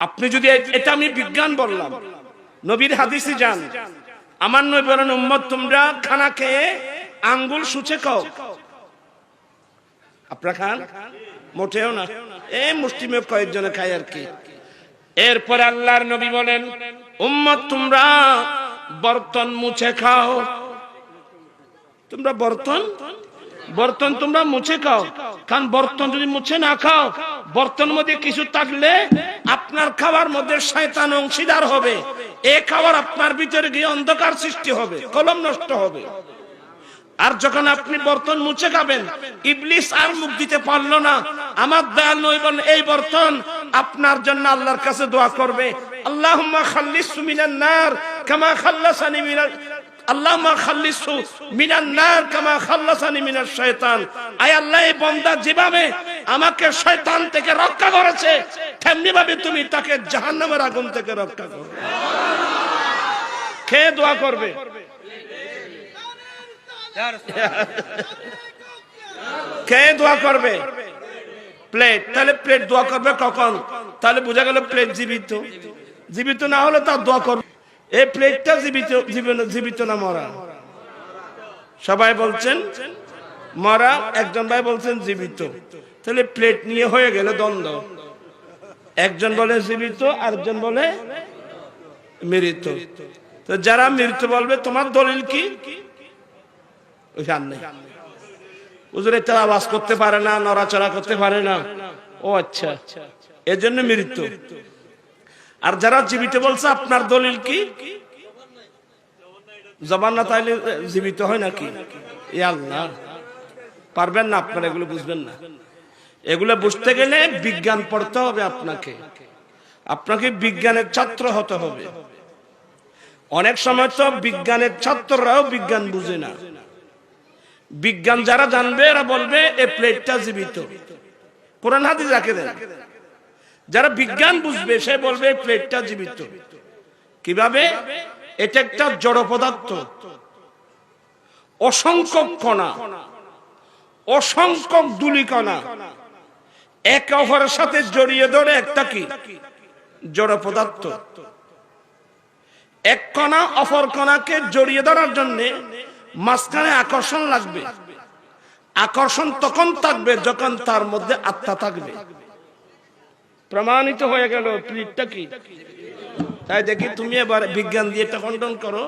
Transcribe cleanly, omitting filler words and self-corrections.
আপনি যদি এটা আমি বিজ্ঞান বললাম, নবীর হাদিসে যান, আমার নবী বলেন উম্মত তোমরা খানা খেয়ে আঙ্গুল সুচে খাও। আপনারা খান? মোটেও না, এই মুসলিমে কয়েকজনে খায় আর কি। এরপরে আল্লাহর নবী বলেন উম্মত তোমরা বর্তন মুছে খাও। তোমরা বর্তন তোমরা মুছে খাও, কারণ বর্তন যদি মুছে না খাও, বর্তনের মধ্যে কিছু থাকলে আপনার খাওয়ার মধ্যে শয়তান অংশীদার হবে। এই খাবার আপনার ভিতরে গিয়ে অন্ধকার সৃষ্টি হবে, কলম নষ্ট হবে। আর যখন আপনি বর্তন মুছে খাবেন, ইবলিস আর মুখ দিতে পারলো না। আমার দয়াল নবী বলেন এই বর্তন আপনার জন্য আল্লাহর কাছে দোয়া করবে, আল্লাহুম্মা খাল্লিসু মিনান নার কামা খাল্লাসানি মিনাল আল্লাহুম্মা খাল্লিসু মিনান নার কামা খাল্লাসানি মিনাশ শয়তান। আয় আল্লাহ, এই বান্দা যেভাবে আমাকে শয়তান থেকে রক্ষা করেছে, তেমনি ভাবে তুমি তাকে জাহান্নামের আগুন থেকে রক্ষা করো। কে দোয়া করবে? কে দোয়া করবে? প্লেট। তাহলে প্লেট দোয়া করবে কখন? তাহলে বোঝা গেল প্লেট জীবিত। জীবিত না হলে তার দোয়া করবে। এই প্লেটটা জীবিত না মরা? সবাই বলছেন মরা, একজন ভাই বলছেন জীবিত। তাহলে প্লেট নিয়ে হয়ে গেল দ্বন্দ্ব। একজন বলে জীবিত, আরেকজন বলে মৃত। তো যারা মৃত বলবে তোমার দলিল কি? হুজুর এটা আওয়াজ করতে পারে না, নড়াচড়া করতে পারে না। ও আচ্ছা, এজন্য মৃত্যু। আর যারা জীবিত বলছে আপনার দলিল কি? জবান না তাইলে জীবিত হয় নাকি? এ আল্লাহ, পারবেন না আপনারা, এগুলো বুঝবেন না। এগুলো বুঝতে গেলে বিজ্ঞান পড়তে হবে। আপনাকে বিজ্ঞানের ছাত্র হতে হবে। অনেক সময় তো বিজ্ঞানের ছাত্ররাও বিজ্ঞান বুঝে না। বিজ্ঞান যারা জানবে এরা বলবে এই প্লেটটা জীবিত। কোরআন হাদিস রাখে দেন। যারা বিজ্ঞান বুঝবে সে বলবে এই প্লেটটা জীবিত। কিভাবে? এটা একটা জড় পদার্থ, অসংখ্য কণা, অসংখ্য ধূলিকণা একে অপরের সাথে জড়িয়ে ধরে একটা কি জড় পদার্থ। এক কণা অপর কণাকে জড়িয়ে ধরার জন্য মাঝখানে আকর্ষণ লাগবে। আকর্ষণ তখন থাকবে যখন তার মধ্যে আত্মা থাকবে। প্রমাণিত হয়ে গেল প্লেটটা কি। তাই দেখি তুমি এবার বিজ্ঞান দিয়ে এটা খণ্ডন করো।